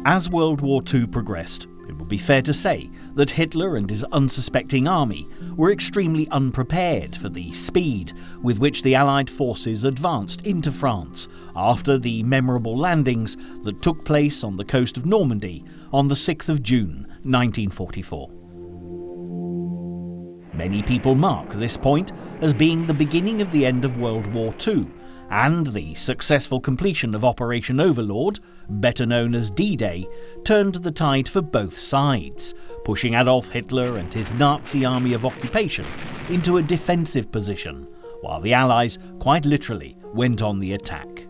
As World War II progressed, it would be fair to say that Hitler and his unsuspecting army were extremely unprepared for the speed with which the Allied forces advanced into France after the memorable landings that took place on the coast of Normandy on the 6th of June 1944. Many people mark this point as being the beginning of the end of World War II and the successful completion of Operation Overlord, better known as D-Day, turned the tide for both sides, pushing Adolf Hitler and his Nazi army of occupation into a defensive position, while the Allies quite literally went on the attack.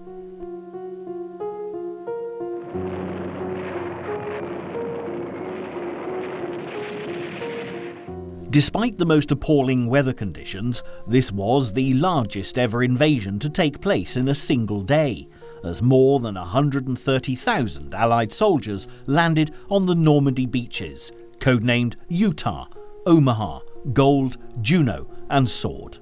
Despite the most appalling weather conditions, this was the largest ever invasion to take place in a single day, as more than 130,000 Allied soldiers landed on the Normandy beaches, codenamed Utah, Omaha, Gold, Juno and Sword.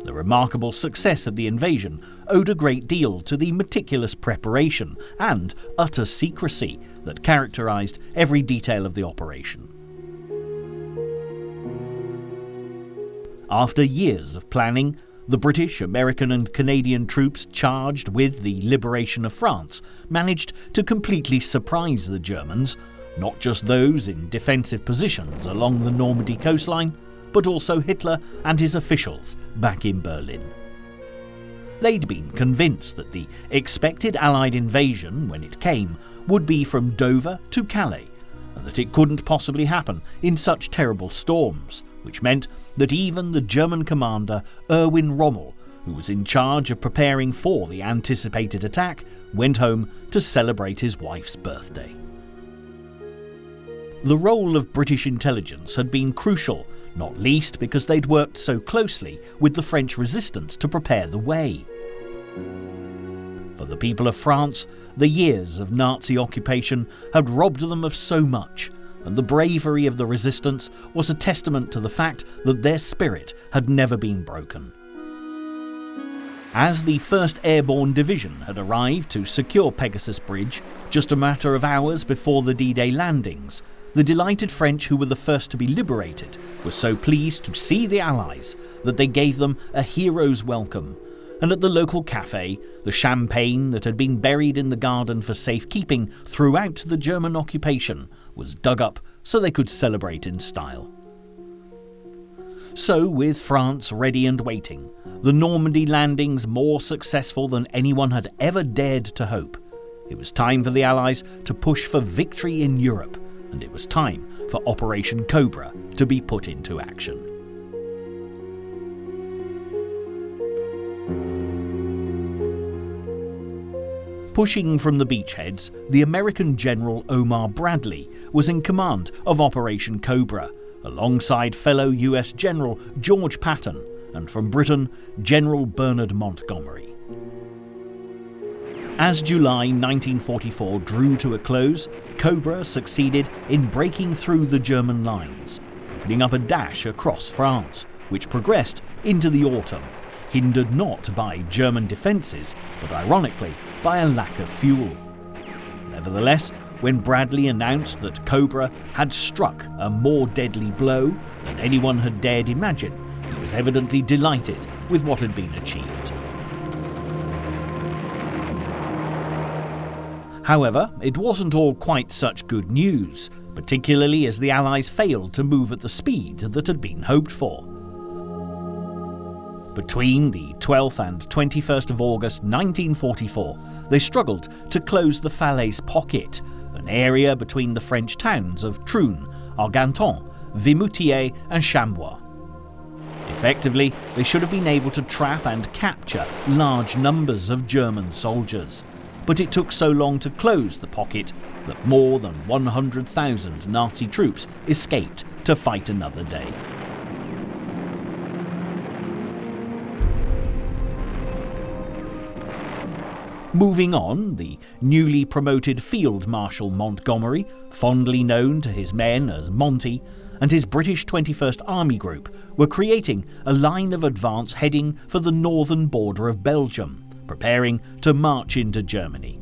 The remarkable success of the invasion owed a great deal to the meticulous preparation and utter secrecy that characterized every detail of the operation. After years of planning, the British, American and Canadian troops charged with the liberation of France managed to completely surprise the Germans, not just those in defensive positions along the Normandy coastline, but also Hitler and his officials back in Berlin. They'd been convinced that the expected Allied invasion, when it came, would be from Dover to Calais, and that it couldn't possibly happen in such terrible storms, which meant that even the German commander Erwin Rommel, who was in charge of preparing for the anticipated attack, went home to celebrate his wife's birthday. The role of British intelligence had been crucial, not least because they'd worked so closely with the French resistance to prepare the way. For the people of France, the years of Nazi occupation had robbed them of so much, and the bravery of the resistance was a testament to the fact that their spirit had never been broken. As the 1st Airborne Division had arrived to secure Pegasus Bridge just a matter of hours before the D-Day landings, the delighted French, who were the first to be liberated, were so pleased to see the Allies that they gave them a hero's welcome, and at the local cafe, the champagne that had been buried in the garden for safekeeping throughout the German occupation was dug up so they could celebrate in style. So, with France ready and waiting, the Normandy landings more successful than anyone had ever dared to hope, it was time for the Allies to push for victory in Europe, and it was time for Operation Cobra to be put into action. Pushing from the beachheads, the American General Omar Bradley was in command of Operation Cobra, alongside fellow US General George Patton, and from Britain, General Bernard Montgomery. As July 1944 drew to a close, Cobra succeeded in breaking through the German lines, opening up a dash across France, which progressed into the autumn, hindered not by German defences, but ironically by a lack of fuel. Nevertheless, when Bradley announced that Cobra had struck a more deadly blow than anyone had dared imagine, he was evidently delighted with what had been achieved. However, it wasn't all quite such good news, particularly as the Allies failed to move at the speed that had been hoped for. Between the 12th and 21st of August 1944, they struggled to close the Falaise Pocket, an area between the French towns of Troon, Argenton, Vimoutiers and Chambois. Effectively, they should have been able to trap and capture large numbers of German soldiers, but it took so long to close the pocket that more than 100,000 Nazi troops escaped to fight another day. Moving on, the newly promoted Field Marshal Montgomery, fondly known to his men as Monty, and his British 21st Army Group were creating a line of advance heading for the northern border of Belgium, preparing to march into Germany.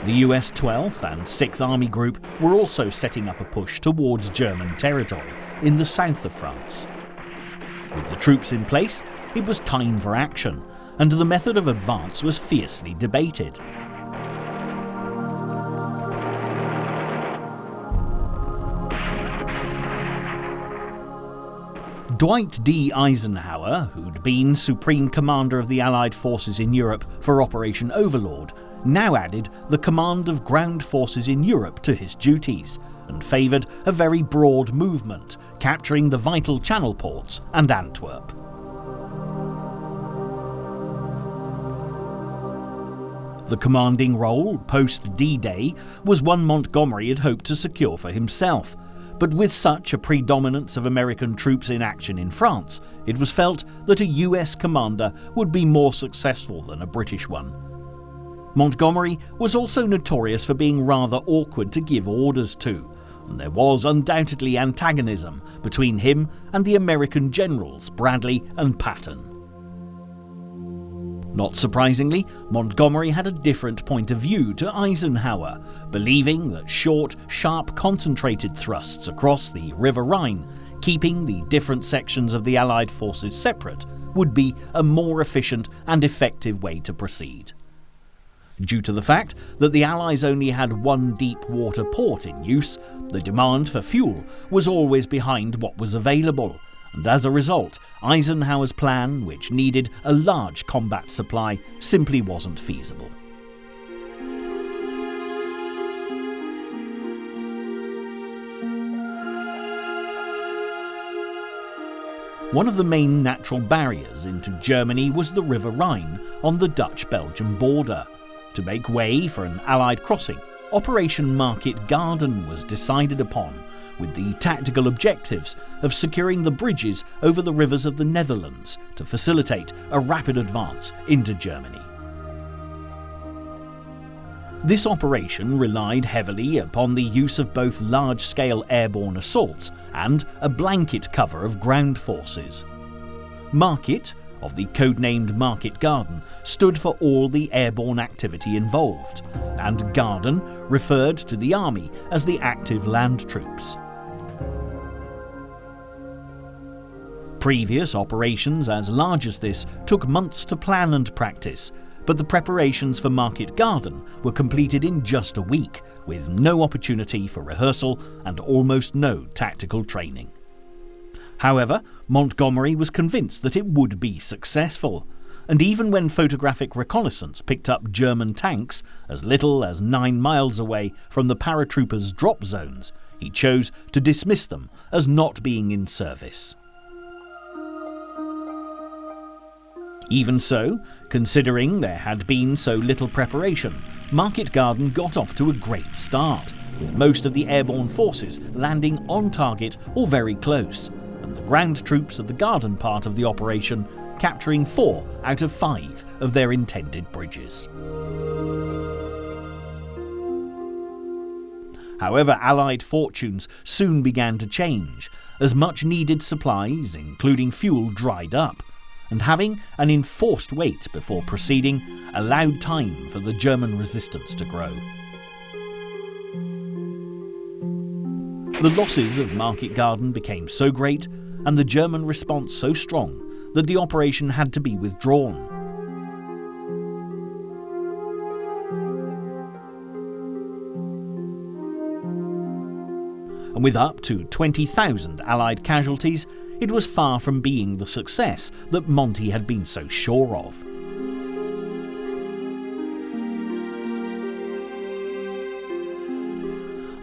The US 12th and 6th Army Group were also setting up a push towards German territory in the south of France. With the troops in place, it was time for action, and the method of advance was fiercely debated. Dwight D. Eisenhower, who'd been Supreme Commander of the Allied forces in Europe for Operation Overlord, now added the command of ground forces in Europe to his duties, and favoured a very broad movement, capturing the vital Channel ports and Antwerp. The commanding role, post-D-Day, was one Montgomery had hoped to secure for himself, but with such a predominance of American troops in action in France, it was felt that a US commander would be more successful than a British one. Montgomery was also notorious for being rather awkward to give orders to, and there was undoubtedly antagonism between him and the American generals Bradley and Patton. Not surprisingly, Montgomery had a different point of view to Eisenhower, believing that short, sharp, concentrated thrusts across the River Rhine, keeping the different sections of the Allied forces separate, would be a more efficient and effective way to proceed. Due to the fact that the Allies only had one deep water port in use, the demand for fuel was always behind what was available, and as a result, Eisenhower's plan, which needed a large combat supply, simply wasn't feasible. One of the main natural barriers into Germany was the River Rhine on the Dutch-Belgian border. To make way for an Allied crossing, Operation Market Garden was decided upon, with the tactical objectives of securing the bridges over the rivers of the Netherlands to facilitate a rapid advance into Germany. This operation relied heavily upon the use of both large-scale airborne assaults and a blanket cover of ground forces. Market, of the codenamed Market Garden, stood for all the airborne activity involved, and Garden referred to the army as the active land troops. Previous operations as large as this took months to plan and practice, but the preparations for Market Garden were completed in just a week, with no opportunity for rehearsal and almost no tactical training. However, Montgomery was convinced that it would be successful, and even when photographic reconnaissance picked up German tanks as little as 9 miles away from the paratroopers' drop zones, he chose to dismiss them as not being in service. Even so, considering there had been so little preparation, Market Garden got off to a great start, with most of the airborne forces landing on target or very close, and the ground troops of the Garden part of the operation capturing 4 out of 5 of their intended bridges. However, Allied fortunes soon began to change, as much-needed supplies, including fuel, dried up, and having an enforced wait before proceeding allowed time for the German resistance to grow. The losses of Market Garden became so great and the German response so strong that the operation had to be withdrawn. And with up to 20,000 Allied casualties, it was far from being the success that Monty had been so sure of.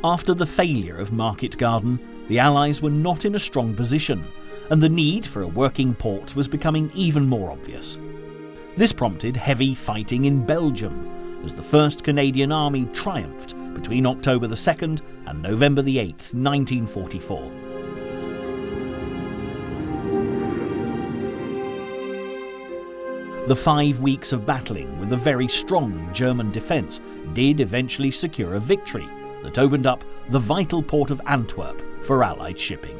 After the failure of Market Garden, the Allies were not in a strong position, and the need for a working port was becoming even more obvious. This prompted heavy fighting in Belgium, as the 1st Canadian Army triumphed between October the 2nd and November the 8th, 1944. The 5 weeks of battling with a very strong German defence did eventually secure a victory that opened up the vital port of Antwerp for Allied shipping.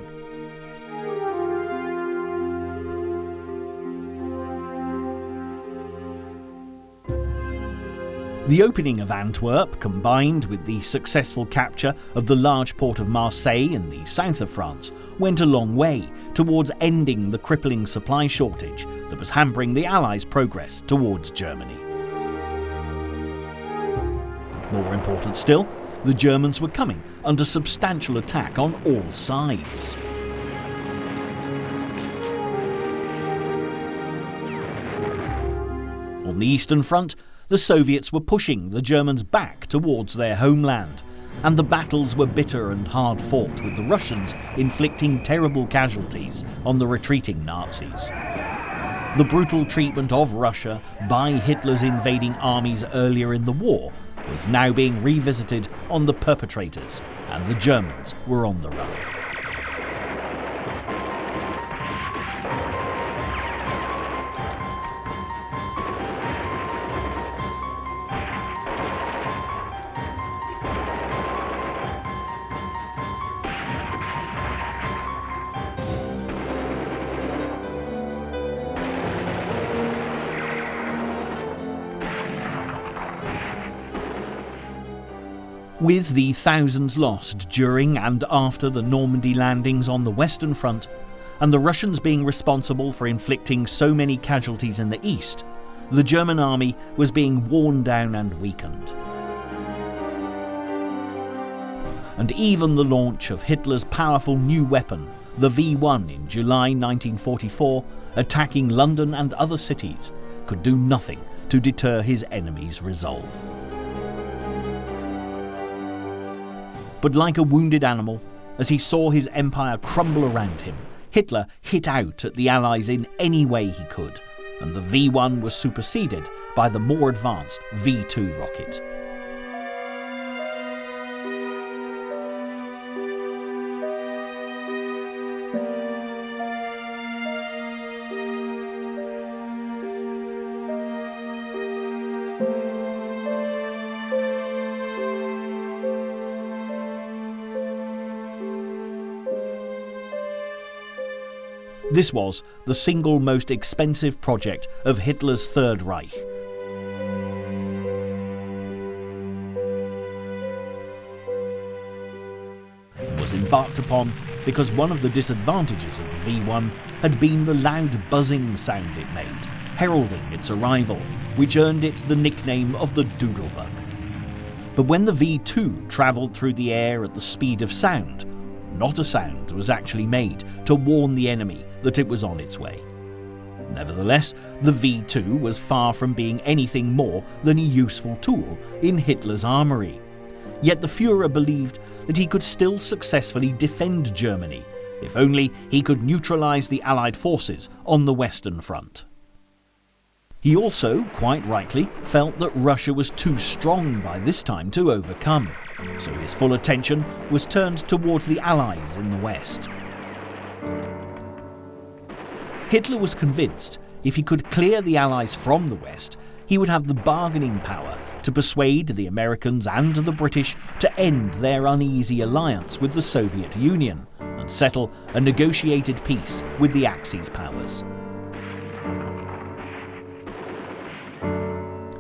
The opening of Antwerp, combined with the successful capture of the large port of Marseille in the south of France, went a long way towards ending the crippling supply shortage that was hampering the Allies' progress towards Germany. More important still, the Germans were coming under substantial attack on all sides. On the Eastern Front, the Soviets were pushing the Germans back towards their homeland, and the battles were bitter and hard fought, with the Russians inflicting terrible casualties on the retreating Nazis. The brutal treatment of Russia by Hitler's invading armies earlier in the war was now being revisited on the perpetrators, and the Germans were on the run. With the thousands lost during and after the Normandy landings on the Western Front, and the Russians being responsible for inflicting so many casualties in the east, the German army was being worn down and weakened. And even the launch of Hitler's powerful new weapon, the V1 in July 1944, attacking London and other cities, could do nothing to deter his enemy's resolve. But like a wounded animal, as he saw his empire crumble around him, Hitler hit out at the Allies in any way he could, and the V1 was superseded by the more advanced V2 rocket. This was the single most expensive project of Hitler's Third Reich. It was embarked upon because one of the disadvantages of the V1 had been the loud buzzing sound it made, heralding its arrival, which earned it the nickname of the Doodlebug. But when the V2 travelled through the air at the speed of sound, not a sound was actually made to warn the enemy that it was on its way. Nevertheless, the V2 was far from being anything more than a useful tool in Hitler's armoury. Yet the Führer believed that he could still successfully defend Germany, if only he could neutralise the Allied forces on the Western Front. He also, quite rightly, felt that Russia was too strong by this time to overcome, so his full attention was turned towards the Allies in the West. Hitler was convinced if he could clear the Allies from the West, he would have the bargaining power to persuade the Americans and the British to end their uneasy alliance with the Soviet Union and settle a negotiated peace with the Axis powers.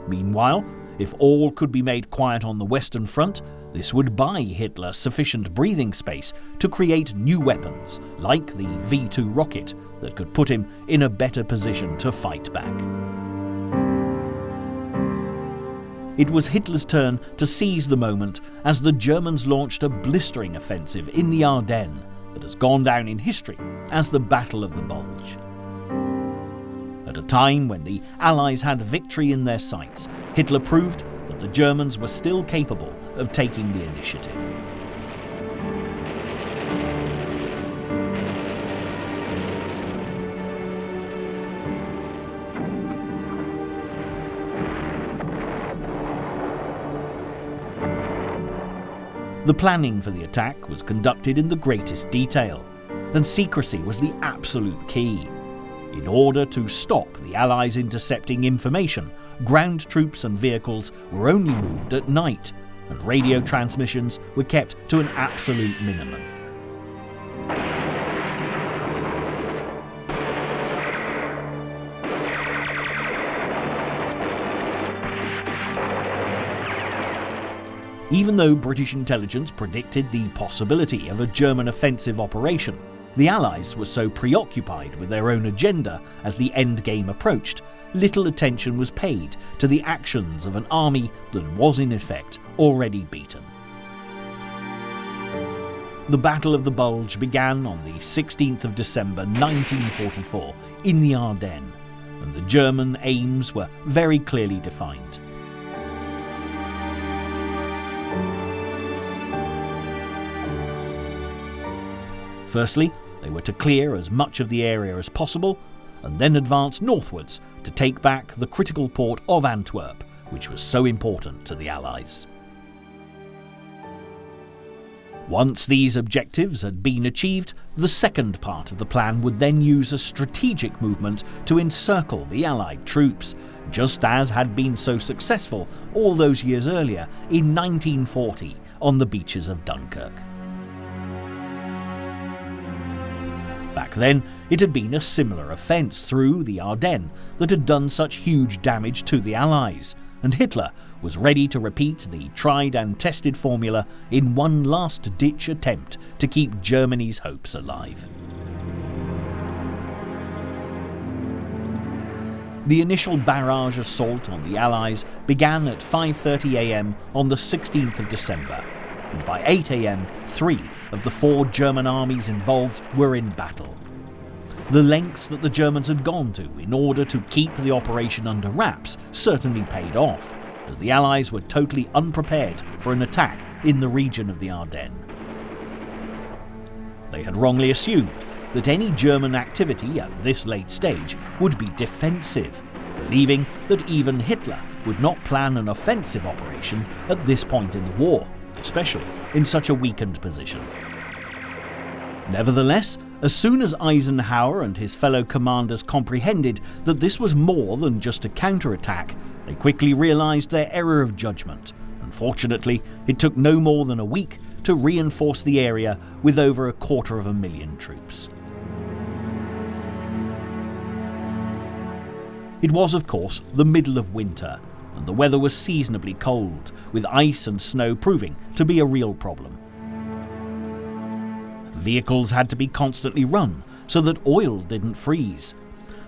Meanwhile, if all could be made quiet on the Western Front, this would buy Hitler sufficient breathing space to create new weapons, like the V2 rocket, that could put him in a better position to fight back. It was Hitler's turn to seize the moment as the Germans launched a blistering offensive in the Ardennes that has gone down in history as the Battle of the Bulge. At a time when the Allies had victory in their sights, Hitler proved that the Germans were still capable of taking the initiative. The planning for the attack was conducted in the greatest detail, and secrecy was the absolute key. In order to stop the Allies intercepting information, ground troops and vehicles were only moved at night, and radio transmissions were kept to an absolute minimum. Even though British intelligence predicted the possibility of a German offensive operation, the Allies were so preoccupied with their own agenda as the endgame approached, little attention was paid to the actions of an army that was in effect already beaten. The Battle of the Bulge began on the 16th of December 1944 in the Ardennes, and the German aims were very clearly defined. Firstly, they were to clear as much of the area as possible and then advance northwards to take back the critical port of Antwerp, which was so important to the Allies. Once these objectives had been achieved, the second part of the plan would then use a strategic movement to encircle the Allied troops, just as had been so successful all those years earlier in 1940 on the beaches of Dunkirk. Back then, it had been a similar offence through the Ardennes that had done such huge damage to the Allies, and Hitler was ready to repeat the tried and tested formula in one last-ditch attempt to keep Germany's hopes alive. The initial barrage assault on the Allies began at 5:30 a.m. on the 16th of December, and by 8 a.m. 3 of the 4 German armies involved were in battle. The lengths that the Germans had gone to in order to keep the operation under wraps certainly paid off, as the Allies were totally unprepared for an attack in the region of the Ardennes. They had wrongly assumed that any German activity at this late stage would be defensive, believing that even Hitler would not plan an offensive operation at this point in the war, especially in such a weakened position. Nevertheless, as soon as Eisenhower and his fellow commanders comprehended that this was more than just a counterattack, they quickly realized their error of judgment. Unfortunately, it took no more than a week to reinforce the area with over 250,000 troops. It was, of course, the middle of winter, and the weather was seasonably cold, with ice and snow proving to be a real problem. Vehicles had to be constantly run so that oil didn't freeze.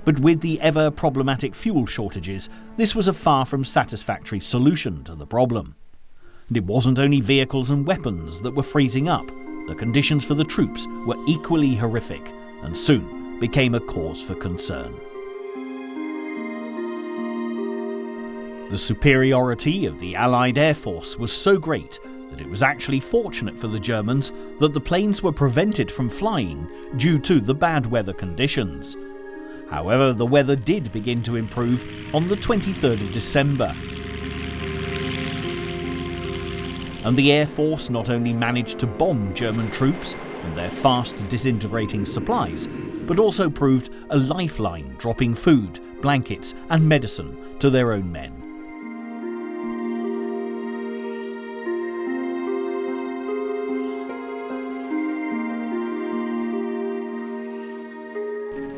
But with the ever-problematic fuel shortages, this was a far from satisfactory solution to the problem. And it wasn't only vehicles and weapons that were freezing up. The conditions for the troops were equally horrific and soon became a cause for concern. The superiority of the Allied Air Force was so great that it was actually fortunate for the Germans that the planes were prevented from flying due to the bad weather conditions. However, the weather did begin to improve on the 23rd of December. And the Air Force not only managed to bomb German troops and their fast disintegrating supplies, but also proved a lifeline, dropping food, blankets and medicine to their own men.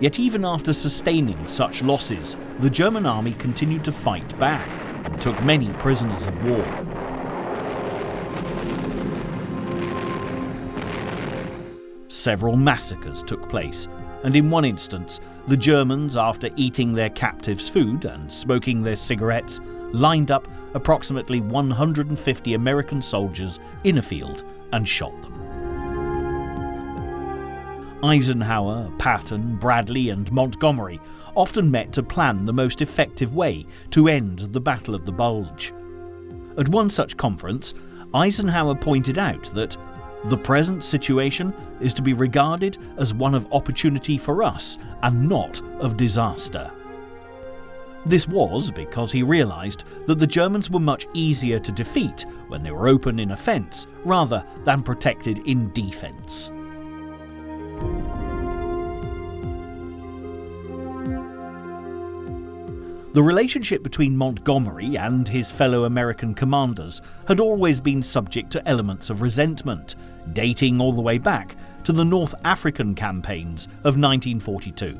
Yet even after sustaining such losses, the German army continued to fight back and took many prisoners of war. Several massacres took place, and in one instance, the Germans, after eating their captives' food and smoking their cigarettes, lined up approximately 150 American soldiers in a field and shot them. Eisenhower, Patton, Bradley and Montgomery often met to plan the most effective way to end the Battle of the Bulge. At one such conference, Eisenhower pointed out that the present situation is to be regarded as one of opportunity for us and not of disaster. This was because he realized that the Germans were much easier to defeat when they were open in offense rather than protected in defense. The relationship between Montgomery and his fellow American commanders had always been subject to elements of resentment, dating all the way back to the North African campaigns of 1942.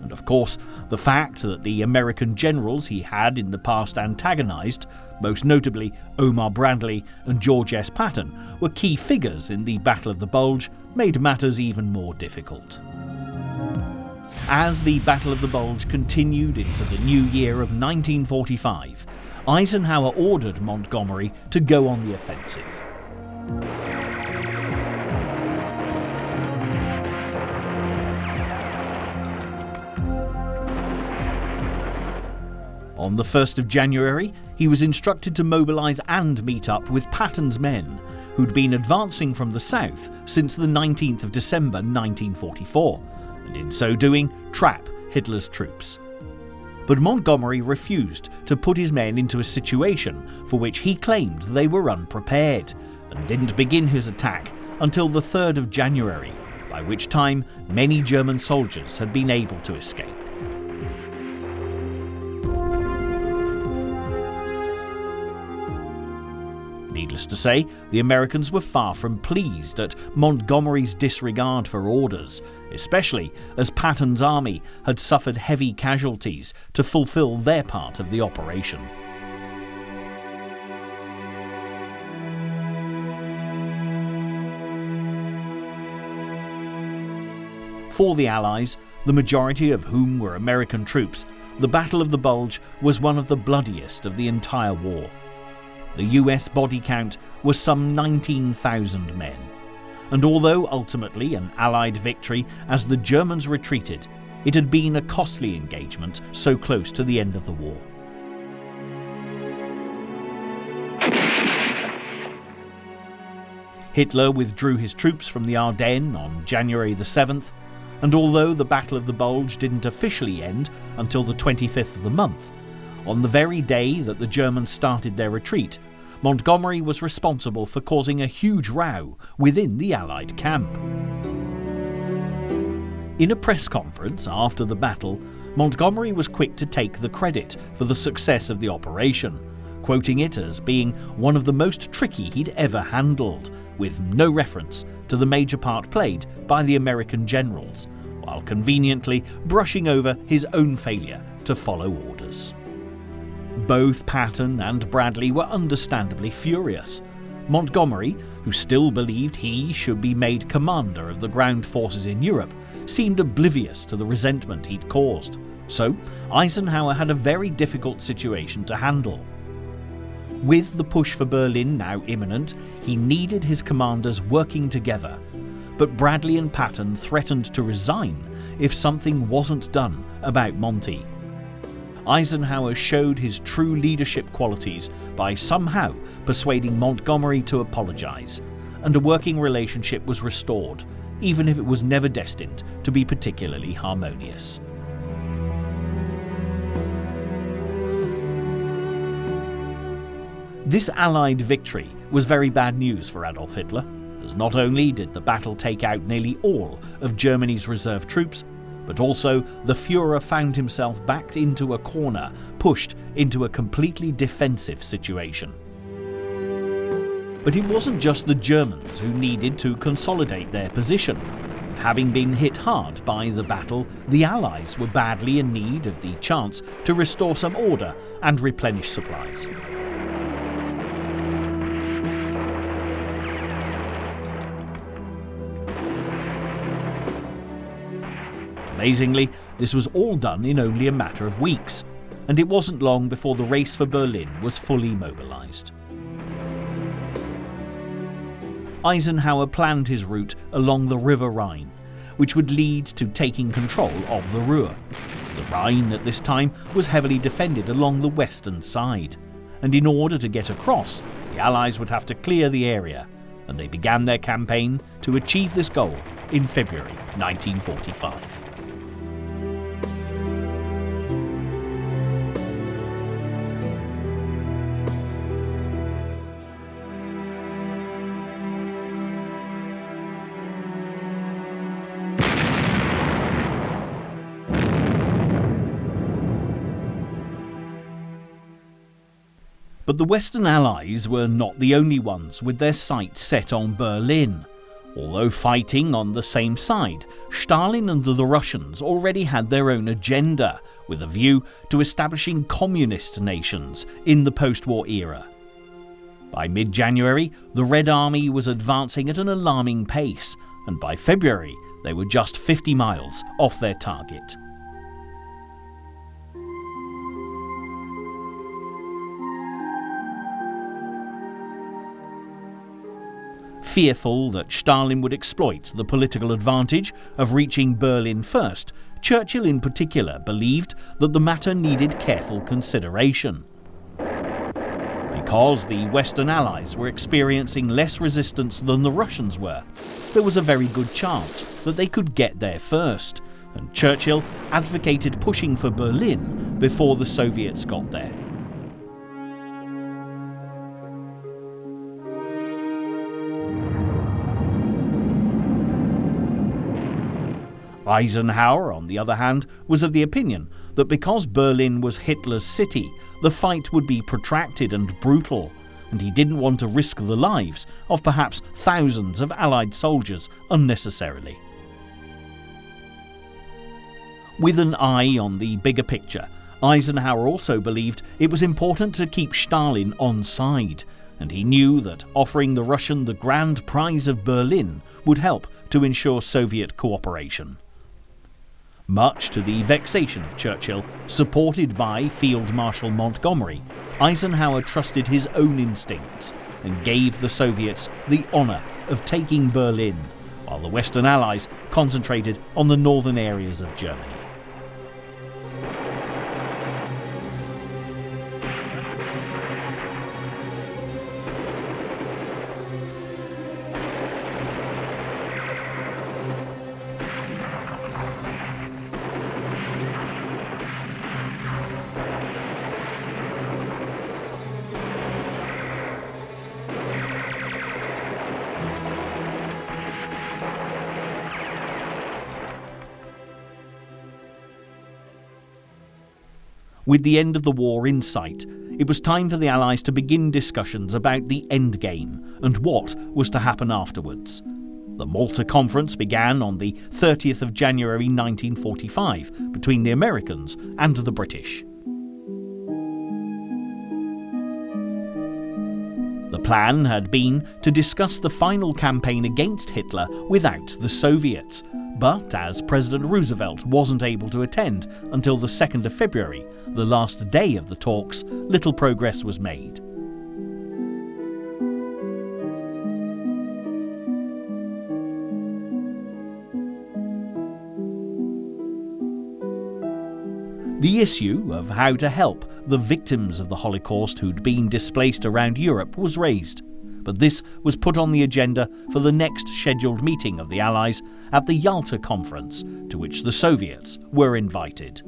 And of course, the fact that the American generals he had in the past antagonised, most notably Omar Bradley and George S. Patton, were key figures in the Battle of the Bulge, made matters even more difficult. As the Battle of the Bulge continued into the new year of 1945, Eisenhower ordered Montgomery to go on the offensive. On the 1st of January, he was instructed to mobilise and meet up with Patton's men, who'd been advancing from the south since the 19th of December 1944, and in so doing, trap Hitler's troops. But Montgomery refused to put his men into a situation for which he claimed they were unprepared, and didn't begin his attack until the 3rd of January, by which time many German soldiers had been able to escape. Needless to say, the Americans were far from pleased at Montgomery's disregard for orders, especially as Patton's army had suffered heavy casualties to fulfill their part of the operation. For the Allies, the majority of whom were American troops, the Battle of the Bulge was one of the bloodiest of the entire war. The US body count was some 19,000 men, and although ultimately an Allied victory as the Germans retreated, it had been a costly engagement so close to the end of the war. Hitler withdrew his troops from the Ardennes on January the 7th, and although the Battle of the Bulge didn't officially end until the 25th of the month, on the very day that the Germans started their retreat, Montgomery was responsible for causing a huge row within the Allied camp. In a press conference after the battle, Montgomery was quick to take the credit for the success of the operation, quoting it as being one of the most tricky he'd ever handled, with no reference to the major part played by the American generals, while conveniently brushing over his own failure to follow orders. Both Patton and Bradley were understandably furious. Montgomery, who still believed he should be made commander of the ground forces in Europe, seemed oblivious to the resentment he'd caused. So Eisenhower had a very difficult situation to handle. With the push for Berlin now imminent, he needed his commanders working together. But Bradley and Patton threatened to resign if something wasn't done about Monty. Eisenhower showed his true leadership qualities by somehow persuading Montgomery to apologise, and a working relationship was restored, even if it was never destined to be particularly harmonious. This Allied victory was very bad news for Adolf Hitler, as not only did the battle take out nearly all of Germany's reserve troops, but also the Führer found himself backed into a corner, pushed into a completely defensive situation. But it wasn't just the Germans who needed to consolidate their position. Having been hit hard by the battle, the Allies were badly in need of the chance to restore some order and replenish supplies. Amazingly, this was all done in only a matter of weeks, and it wasn't long before the race for Berlin was fully mobilised. Eisenhower planned his route along the River Rhine, which would lead to taking control of the Ruhr. The Rhine at this time was heavily defended along the western side, and in order to get across, the Allies would have to clear the area, and they began their campaign to achieve this goal in February 1945. But the Western Allies were not the only ones with their sights set on Berlin. Although fighting on the same side, Stalin and the Russians already had their own agenda, with a view to establishing communist nations in the post-war era. By mid-January, the Red Army was advancing at an alarming pace, and by February they were just 50 miles off their target. Fearful that Stalin would exploit the political advantage of reaching Berlin first, Churchill in particular believed that the matter needed careful consideration. Because the Western Allies were experiencing less resistance than the Russians were, there was a very good chance that they could get there first, and Churchill advocated pushing for Berlin before the Soviets got there. Eisenhower, on the other hand, was of the opinion that because Berlin was Hitler's city, the fight would be protracted and brutal, and he didn't want to risk the lives of perhaps thousands of Allied soldiers unnecessarily. With an eye on the bigger picture, Eisenhower also believed it was important to keep Stalin on side, and he knew that offering the Russian the grand prize of Berlin would help to ensure Soviet cooperation. Much to the vexation of Churchill, supported by Field Marshal Montgomery, Eisenhower trusted his own instincts and gave the Soviets the honour of taking Berlin, while the Western Allies concentrated on the northern areas of Germany. With the end of the war in sight, it was time for the Allies to begin discussions about the endgame and what was to happen afterwards. The Malta Conference began on the 30th of January 1945 between the Americans and the British. The plan had been to discuss the final campaign against Hitler without the Soviets, but as President Roosevelt wasn't able to attend until the 2nd of February, the last day of the talks, little progress was made. The issue of how to help the victims of the Holocaust who'd been displaced around Europe was raised, but this was put on the agenda for the next scheduled meeting of the Allies at the Yalta Conference, to which the Soviets were invited.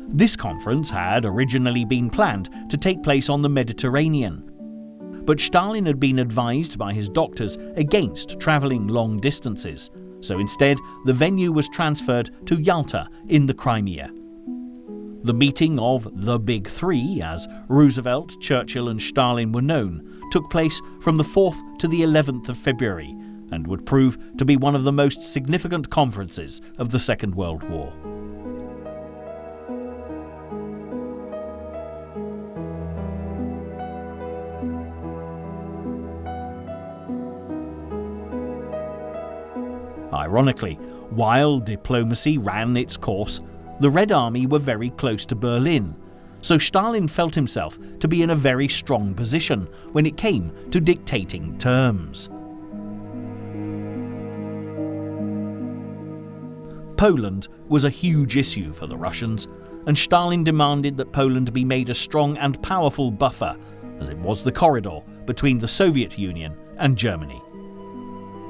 This conference had originally been planned to take place on the Mediterranean, but Stalin had been advised by his doctors against travelling long distances, so instead the venue was transferred to Yalta in the Crimea. The meeting of the Big Three, as Roosevelt, Churchill and Stalin were known, took place from the 4th to the 11th of February and would prove to be one of the most significant conferences of the Second World War. Ironically, while diplomacy ran its course, the Red Army were very close to Berlin, so Stalin felt himself to be in a very strong position when it came to dictating terms. Poland was a huge issue for the Russians, and Stalin demanded that Poland be made a strong and powerful buffer, as it was the corridor between the Soviet Union and Germany.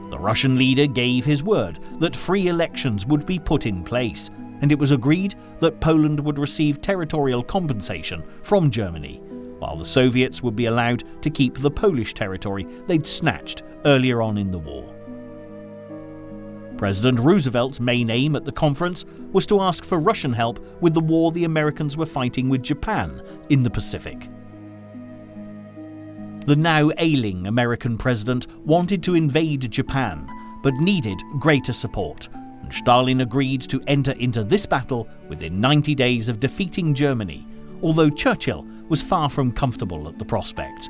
The Russian leader gave his word that free elections would be put in place, and it was agreed that Poland would receive territorial compensation from Germany, while the Soviets would be allowed to keep the Polish territory they'd snatched earlier on in the war. President Roosevelt's main aim at the conference was to ask for Russian help with the war the Americans were fighting with Japan in the Pacific. The now ailing American president wanted to invade Japan, but needed greater support, and Stalin agreed to enter into this battle within 90 days of defeating Germany, although Churchill was far from comfortable at the prospect.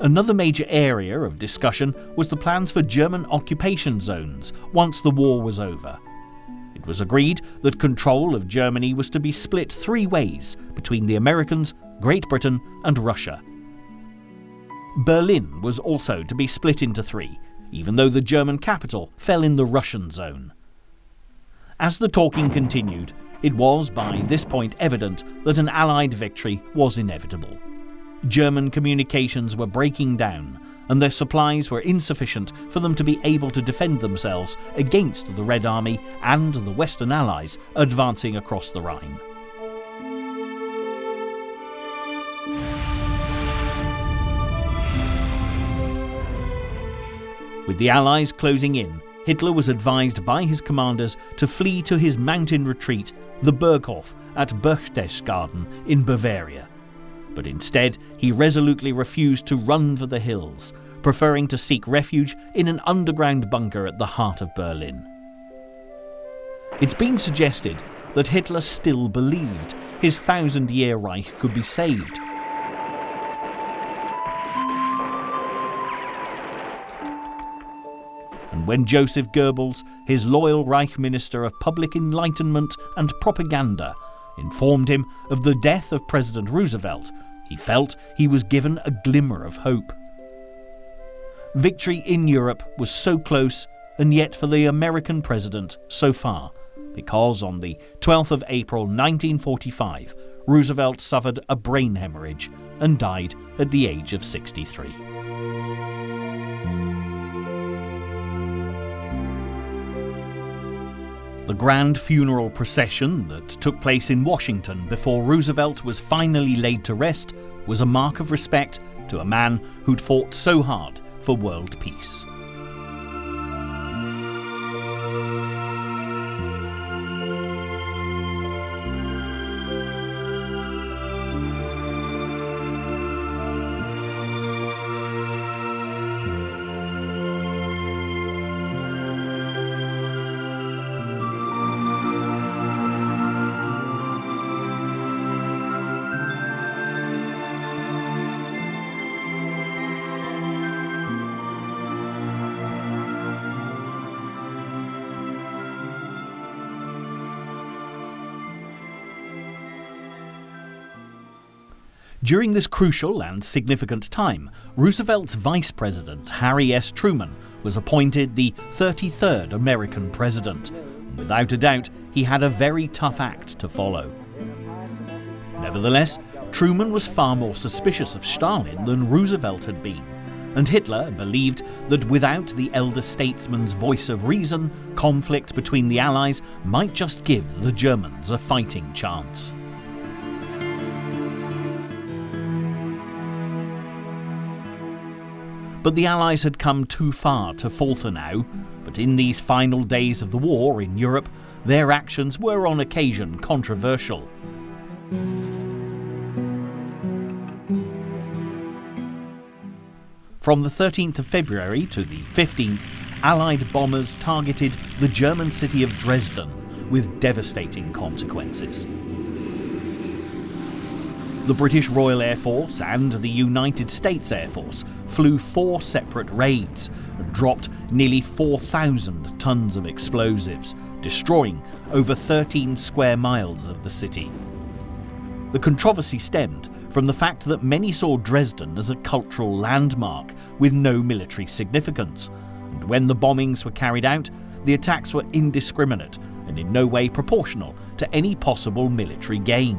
Another major area of discussion was the plans for German occupation zones once the war was over. It was agreed that control of Germany was to be split 3 ways between the Americans, Great Britain and Russia. Berlin was also to be split into 3, even though the German capital fell in the Russian zone. As the talking continued, it was by this point evident that an Allied victory was inevitable. German communications were breaking down, and their supplies were insufficient for them to be able to defend themselves against the Red Army and the Western Allies advancing across the Rhine. With the Allies closing in, Hitler was advised by his commanders to flee to his mountain retreat, the Berghof at Berchtesgaden in Bavaria. But instead, he resolutely refused to run for the hills, preferring to seek refuge in an underground bunker at the heart of Berlin. It's been suggested that Hitler still believed his 1,000-year Reich could be saved. And when Joseph Goebbels, his loyal Reich Minister of Public Enlightenment and Propaganda, informed him of the death of President Roosevelt, he felt he was given a glimmer of hope. Victory in Europe was so close, and yet for the American president so far, because on the 12th of April 1945, Roosevelt suffered a brain hemorrhage and died at the age of 63. The grand funeral procession that took place in Washington before Roosevelt was finally laid to rest was a mark of respect to a man who'd fought so hard for world peace. During this crucial and significant time, Roosevelt's vice president, Harry S. Truman, was appointed the 33rd American president. Without a doubt, he had a very tough act to follow. Nevertheless, Truman was far more suspicious of Stalin than Roosevelt had been, and Hitler believed that without the elder statesman's voice of reason, conflict between the Allies might just give the Germans a fighting chance. But the Allies had come too far to falter now, but in these final days of the war in Europe, their actions were on occasion controversial. From the 13th of February to the 15th, Allied bombers targeted the German city of Dresden with devastating consequences. The British Royal Air Force and the United States Air Force flew 4 separate raids and dropped nearly 4,000 tons of explosives, destroying over 13 square miles of the city. The controversy stemmed from the fact that many saw Dresden as a cultural landmark with no military significance, and when the bombings were carried out, the attacks were indiscriminate and in no way proportional to any possible military gain.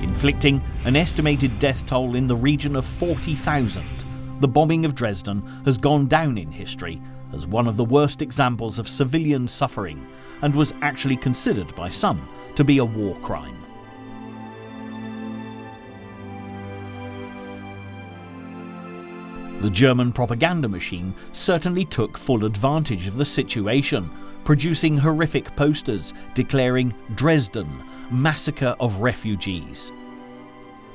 Inflicting an estimated death toll in the region of 40,000, the bombing of Dresden has gone down in history as one of the worst examples of civilian suffering and was actually considered by some to be a war crime. The German propaganda machine certainly took full advantage of the situation, producing horrific posters declaring Dresden, massacre of refugees.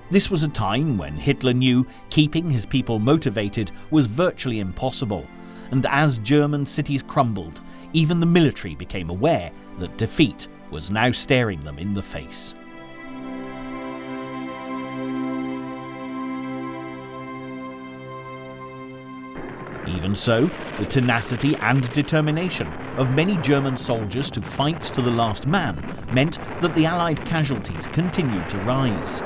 This was a time when Hitler knew keeping his people motivated was virtually impossible, and as German cities crumbled, even the military became aware that defeat was now staring them in the face. Even so, the tenacity and determination of many German soldiers to fight to the last man meant that the Allied casualties continued to rise.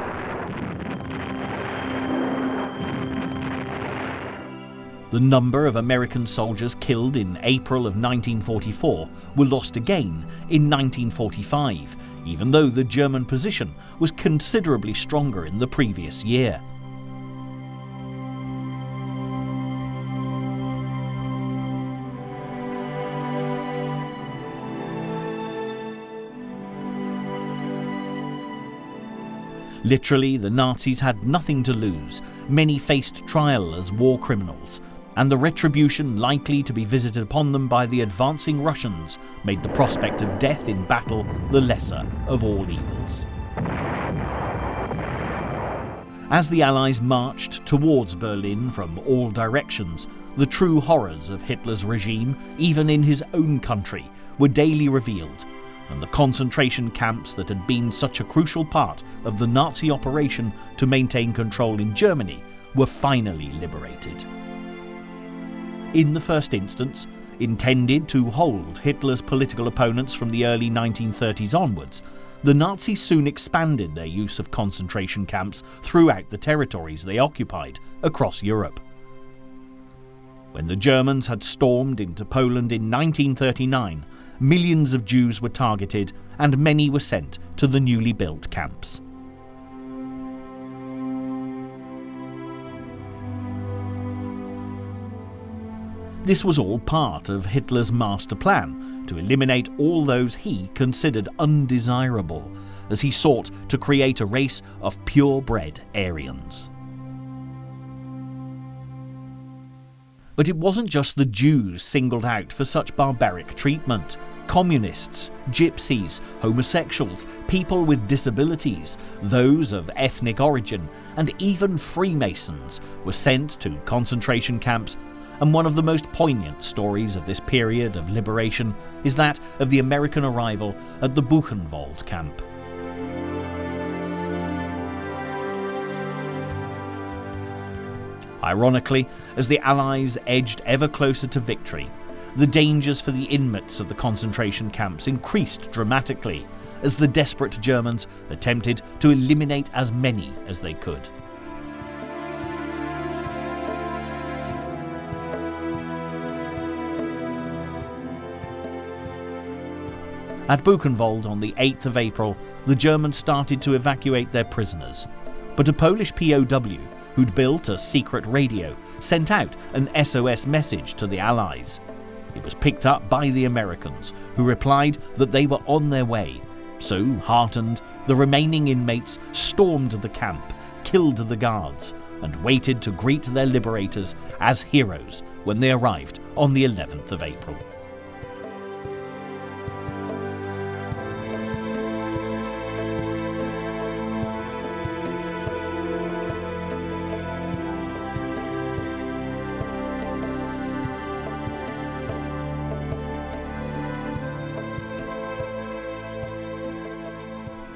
The number of American soldiers killed in April of 1944 were lost again in 1945, even though the German position was considerably stronger in the previous year. Literally, the Nazis had nothing to lose. Many faced trial as war criminals, and the retribution likely to be visited upon them by the advancing Russians made the prospect of death in battle the lesser of all evils. As the Allies marched towards Berlin from all directions, the true horrors of Hitler's regime, even in his own country, were daily revealed, and the concentration camps that had been such a crucial part of the Nazi operation to maintain control in Germany were finally liberated. In the first instance, intended to hold Hitler's political opponents from the early 1930s onwards, the Nazis soon expanded their use of concentration camps throughout the territories they occupied across Europe. When the Germans had stormed into Poland in 1939, millions of Jews were targeted and many were sent to the newly built camps. This was all part of Hitler's master plan to eliminate all those he considered undesirable, as he sought to create a race of purebred Aryans. But it wasn't just the Jews singled out for such barbaric treatment. Communists, gypsies, homosexuals, people with disabilities, those of ethnic origin, and even Freemasons were sent to concentration camps, and one of the most poignant stories of this period of liberation is that of the American arrival at the Buchenwald camp. Ironically, as the Allies edged ever closer to victory, the dangers for the inmates of the concentration camps increased dramatically as the desperate Germans attempted to eliminate as many as they could. At Buchenwald on the 8th of April, the Germans started to evacuate their prisoners, but a Polish POW who'd built a secret radio sent out an SOS message to the Allies. It was picked up by the Americans, who replied that they were on their way. So, heartened, the remaining inmates stormed the camp, killed the guards, and waited to greet their liberators as heroes when they arrived on the 11th of April.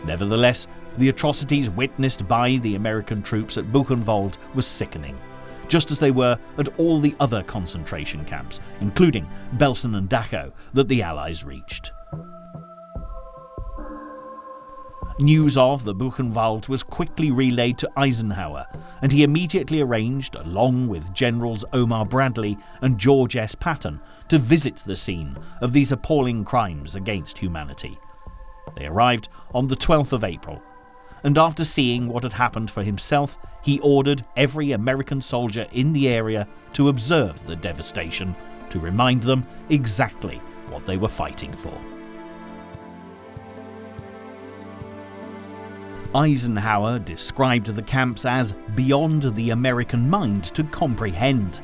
Nevertheless, the atrocities witnessed by the American troops at Buchenwald was sickening, just as they were at all the other concentration camps, including Belsen and Dachau, that the Allies reached. News of the Buchenwald was quickly relayed to Eisenhower, and he immediately arranged, along with Generals Omar Bradley and George S. Patton, to visit the scene of these appalling crimes against humanity. They arrived on the 12th of April, and after seeing what had happened for himself, he ordered every American soldier in the area to observe the devastation, to remind them exactly what they were fighting for. Eisenhower described the camps as beyond the American mind to comprehend,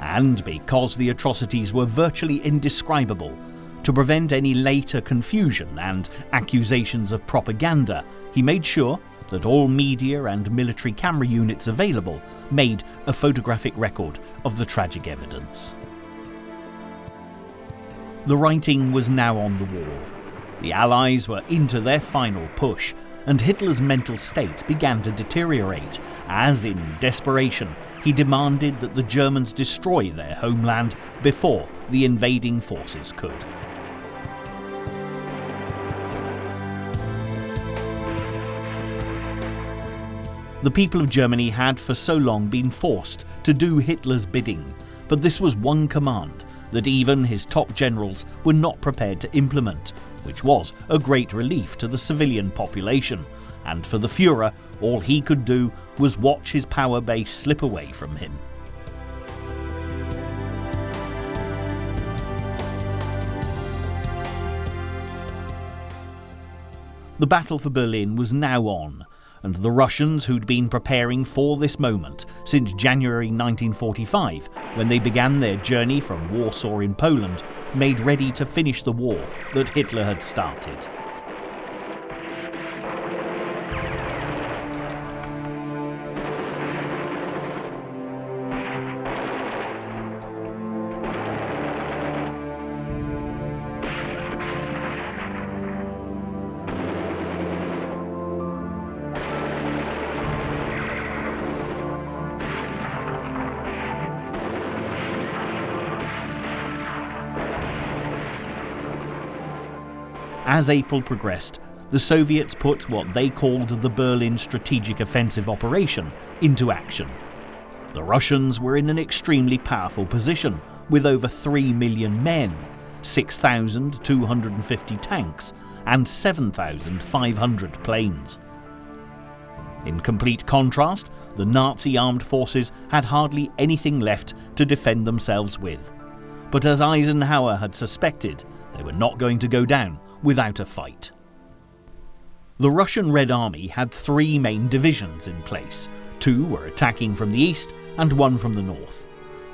and because the atrocities were virtually indescribable, to prevent any later confusion and accusations of propaganda, he made sure that all media and military camera units available made a photographic record of the tragic evidence. The writing was now on the wall. The Allies were into their final push, and Hitler's mental state began to deteriorate as, in desperation, he demanded that the Germans destroy their homeland before the invading forces could. The people of Germany had for so long been forced to do Hitler's bidding, but this was one command that even his top generals were not prepared to implement, which was a great relief to the civilian population, and for the Führer, all he could do was watch his power base slip away from him. The battle for Berlin was now on, and the Russians, who'd been preparing for this moment since January 1945, when they began their journey from Warsaw in Poland, made ready to finish the war that Hitler had started. As April progressed, the Soviets put what they called the Berlin Strategic Offensive Operation into action. The Russians were in an extremely powerful position, with over 3 million men, 6,250 tanks, and 7,500 planes. In complete contrast, the Nazi armed forces had hardly anything left to defend themselves with. But as Eisenhower had suspected, they were not going to go down without a fight. The Russian Red Army had 3 main divisions in place. 2 were attacking from the east and 1 from the north.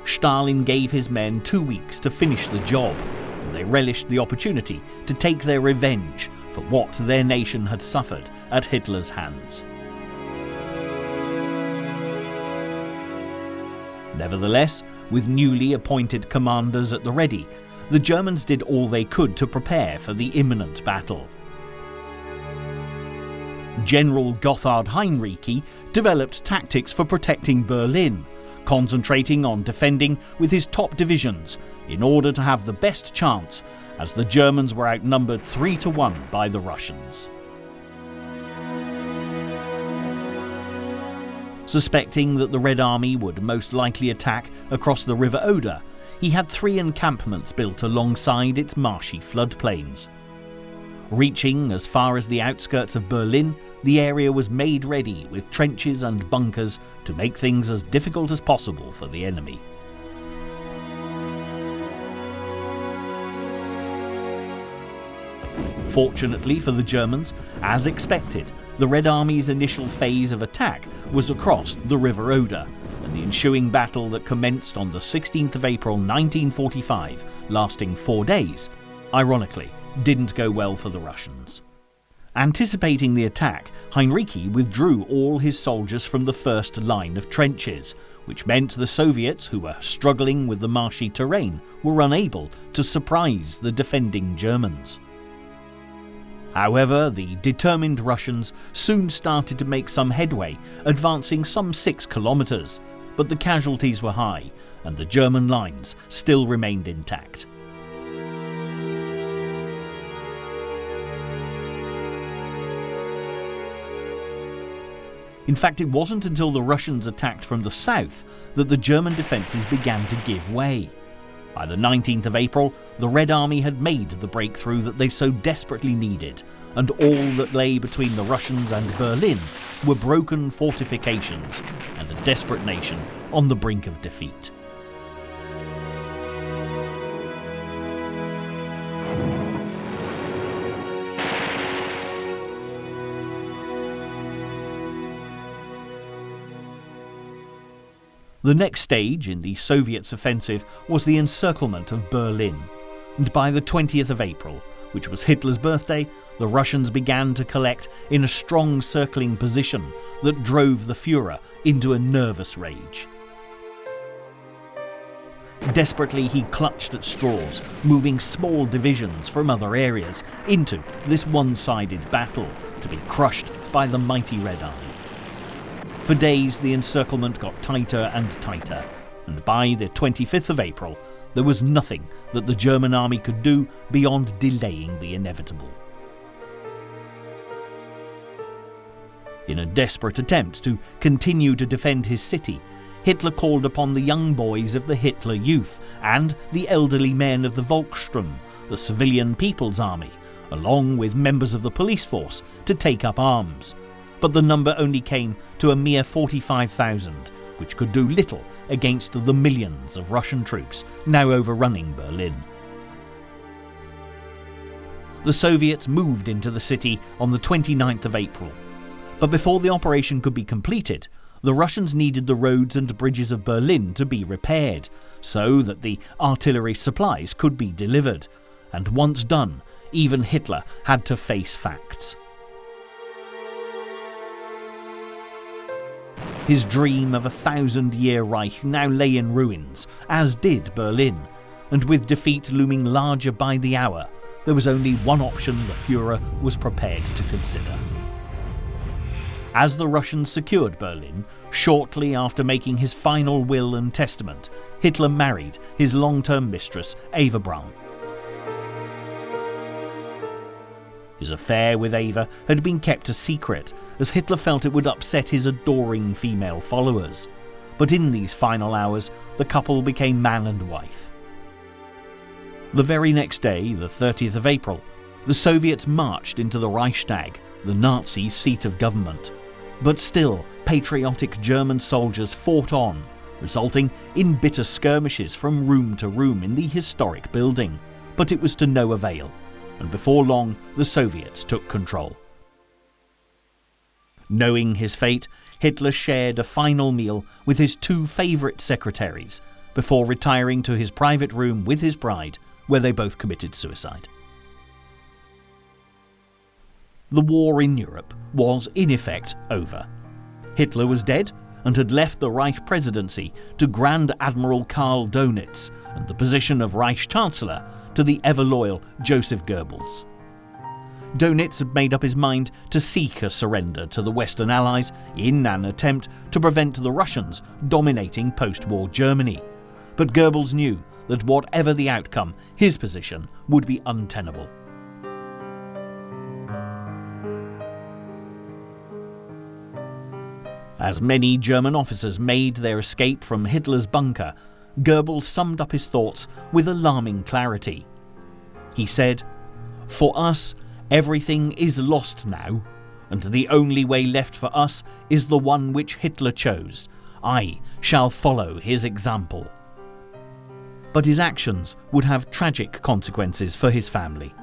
Stalin gave his men 2 weeks to finish the job, and they relished the opportunity to take their revenge for what their nation had suffered at Hitler's hands. Nevertheless, with newly appointed commanders at the ready, the Germans did all they could to prepare for the imminent battle. General Gotthard Heinrici developed tactics for protecting Berlin, concentrating on defending with his top divisions in order to have the best chance, as the Germans were outnumbered 3-1 by the Russians. Suspecting that the Red Army would most likely attack across the River Oder, he had 3 encampments built alongside its marshy floodplains. Reaching as far as the outskirts of Berlin, the area was made ready with trenches and bunkers to make things as difficult as possible for the enemy. Fortunately for the Germans, as expected, the Red Army's initial phase of attack was across the River Oder, and the ensuing battle that commenced on the 16th of April 1945, lasting 4 days, ironically, didn't go well for the Russians. Anticipating the attack, Heinrici withdrew all his soldiers from the first line of trenches, which meant the Soviets, who were struggling with the marshy terrain, were unable to surprise the defending Germans. However, the determined Russians soon started to make some headway, advancing some 6 kilometers, but the casualties were high, and the German lines still remained intact. In fact, it wasn't until the Russians attacked from the south that the German defences began to give way. By the 19th of April, the Red Army had made the breakthrough that they so desperately needed, and all that lay between the Russians and Berlin were broken fortifications and a desperate nation on the brink of defeat. The next stage in the Soviets' offensive was the encirclement of Berlin, and by the 20th of April, which was Hitler's birthday, the Russians began to collect in a strong circling position that drove the Führer into a nervous rage. Desperately, he clutched at straws, moving small divisions from other areas into this one-sided battle to be crushed by the mighty Red Army. For days, the encirclement got tighter and tighter, and by the 25th of April, there was nothing that the German army could do beyond delaying the inevitable. In a desperate attempt to continue to defend his city, Hitler called upon the young boys of the Hitler Youth and the elderly men of the Volkssturm, the civilian People's Army, along with members of the police force, to take up arms. But the number only came to a mere 45,000, which could do little against the millions of Russian troops now overrunning Berlin. The Soviets moved into the city on the 29th of April. But before the operation could be completed, the Russians needed the roads and bridges of Berlin to be repaired, so that the artillery supplies could be delivered. And once done, even Hitler had to face facts. His dream of a 1,000-year Reich now lay in ruins, as did Berlin, and with defeat looming larger by the hour, there was only one option the Führer was prepared to consider. As the Russians secured Berlin, shortly after making his final will and testament, Hitler married his long-term mistress, Eva Braun. His affair with Eva had been kept a secret, as Hitler felt it would upset his adoring female followers. But in these final hours, the couple became man and wife. The very next day, the 30th of April, the Soviets marched into the Reichstag, the Nazi seat of government. But still, patriotic German soldiers fought on, resulting in bitter skirmishes from room to room in the historic building. But it was to no avail, and before long the Soviets took control. Knowing his fate, Hitler shared a final meal with his two favourite secretaries before retiring to his private room with his bride, where they both committed suicide. The war in Europe was in effect over. Hitler was dead and had left the Reich presidency to Grand Admiral Karl Dönitz and the position of Reich Chancellor to the ever-loyal Joseph Goebbels. Dönitz had made up his mind to seek a surrender to the Western Allies in an attempt to prevent the Russians dominating post-war Germany. But Goebbels knew that whatever the outcome, his position would be untenable. As many German officers made their escape from Hitler's bunker, Goebbels summed up his thoughts with alarming clarity. He said, "For us, everything is lost now, and the only way left for us is the one which Hitler chose. I shall follow his example." But his actions would have tragic consequences for his family.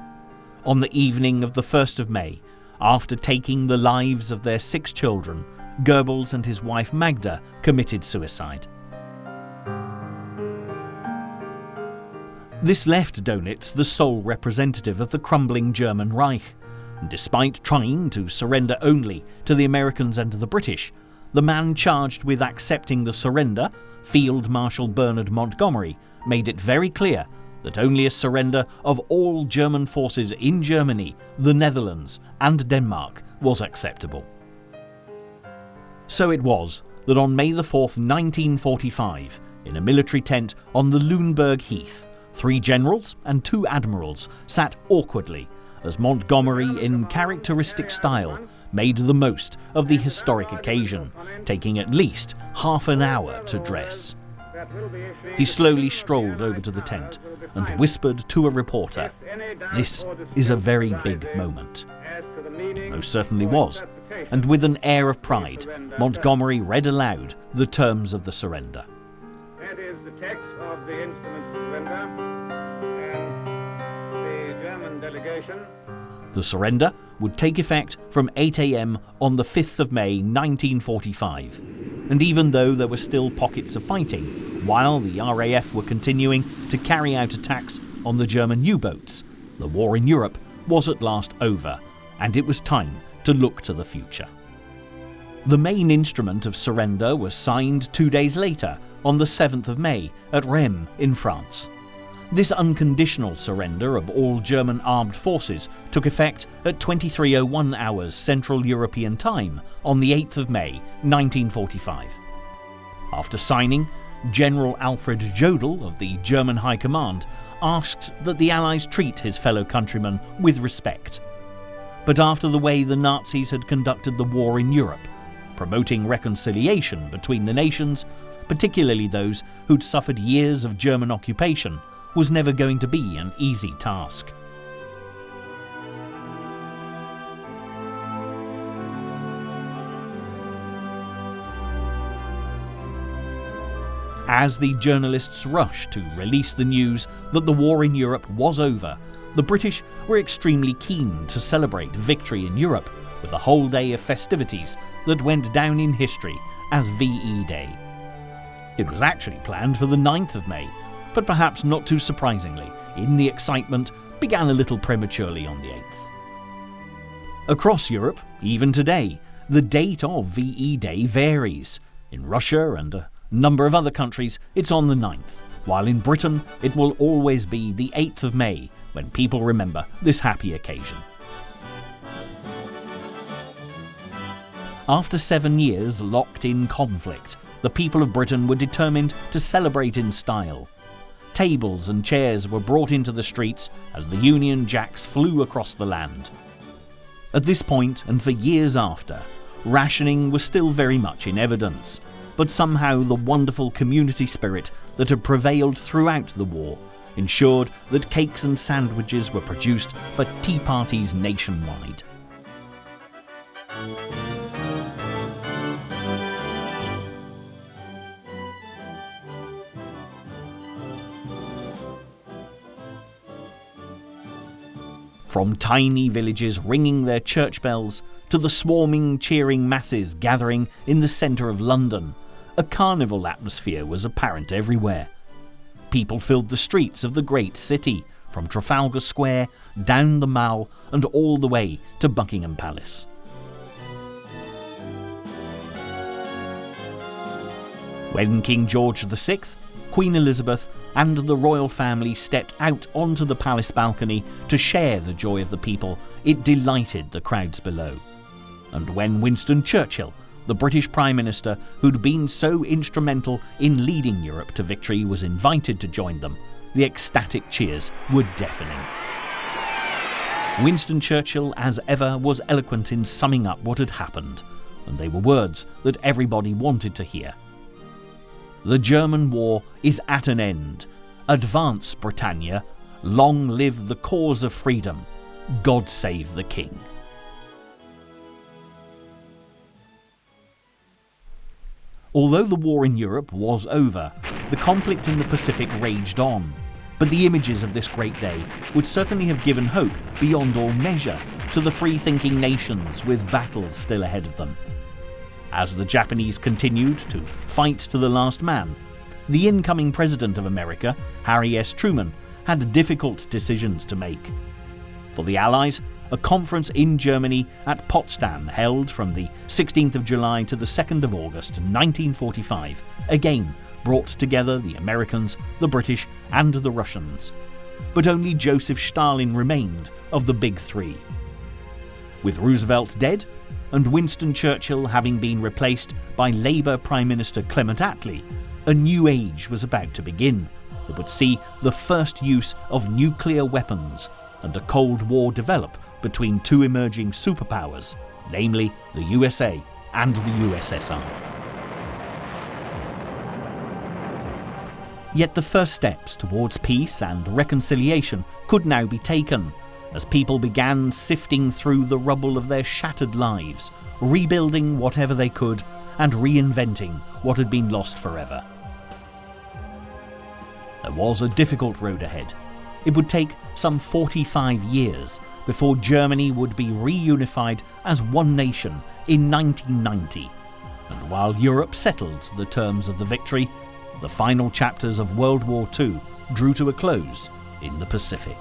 On the evening of the 1st of May, after taking the lives of their 6 children, Goebbels and his wife Magda committed suicide. This left Dönitz the sole representative of the crumbling German Reich, and despite trying to surrender only to the Americans and the British, the man charged with accepting the surrender, Field Marshal Bernard Montgomery, made it very clear that only a surrender of all German forces in Germany, the Netherlands and Denmark was acceptable. So it was that on May the 4th, 1945, in a military tent on the Lüneburg Heath, 3 generals and 2 admirals sat awkwardly as Montgomery, in characteristic style, made the most of the historic occasion, taking at least half an hour to dress. He slowly strolled over to the tent and whispered to a reporter, "This is a very big moment." It most certainly was, and with an air of pride, Montgomery read aloud the terms of the surrender. That is the text of the instrument surrender, and the German delegation. The surrender would take effect from 8 a.m. on the 5th of May 1945. And even though there were still pockets of fighting, while the RAF were continuing to carry out attacks on the German U-boats, the war in Europe was at last over, and it was time to look to the future. The main instrument of surrender was signed 2 days later, on the 7th of May, at Rheims in France. This unconditional surrender of all German armed forces took effect at 23:01 hours Central European Time on the 8th of May 1945. After signing, General Alfred Jodl of the German High Command asked that the Allies treat his fellow countrymen with respect. But after the way the Nazis had conducted the war in Europe, promoting reconciliation between the nations, particularly those who'd suffered years of German occupation, was never going to be an easy task. As the journalists rushed to release the news that the war in Europe was over, the British were extremely keen to celebrate victory in Europe with a whole day of festivities that went down in history as VE Day. It was actually planned for the 9th of May, but perhaps not too surprisingly, in the excitement, began a little prematurely on the 8th. Across Europe, even today, the date of VE Day varies. In Russia and a number of other countries, it's on the 9th, while in Britain it will always be the 8th of May when people remember this happy occasion. After 7 years locked in conflict, the people of Britain were determined to celebrate in style. Tables and chairs were brought into the streets as the Union Jacks flew across the land. At this point, and for years after, rationing was still very much in evidence, but somehow the wonderful community spirit that had prevailed throughout the war ensured that cakes and sandwiches were produced for tea parties nationwide. From tiny villages ringing their church bells to the swarming, cheering masses gathering in the centre of London, a carnival atmosphere was apparent everywhere. People filled the streets of the great city, from Trafalgar Square, down the Mall, and all the way to Buckingham Palace. When King George VI, Queen Elizabeth, and the royal family stepped out onto the palace balcony to share the joy of the people, it delighted the crowds below. And when Winston Churchill, the British Prime Minister who'd been so instrumental in leading Europe to victory, was invited to join them, the ecstatic cheers were deafening. Winston Churchill, as ever, was eloquent in summing up what had happened, and they were words that everybody wanted to hear. The German war is at an end. Advance, Britannia. Long live the cause of freedom. God save the King. Although the war in Europe was over, the conflict in the Pacific raged on. But the images of this great day would certainly have given hope beyond all measure to the free-thinking nations with battles still ahead of them. As the Japanese continued to fight to the last man, the incoming President of America, Harry S. Truman, had difficult decisions to make. For the Allies, a conference in Germany at Potsdam held from the 16th of July to the 2nd of August 1945 again brought together the Americans, the British, and the Russians. But only Joseph Stalin remained of the Big Three. With Roosevelt dead, and Winston Churchill having been replaced by Labour Prime Minister Clement Attlee, a new age was about to begin that would see the first use of nuclear weapons and a Cold War develop between two emerging superpowers, namely the USA and the USSR. Yet the first steps towards peace and reconciliation could now be taken, as people began sifting through the rubble of their shattered lives, rebuilding whatever they could and reinventing what had been lost forever. There was a difficult road ahead. It would take some 45 years before Germany would be reunified as one nation in 1990, And while Europe settled the terms of the victory, the final chapters of World War II drew to a close in the Pacific.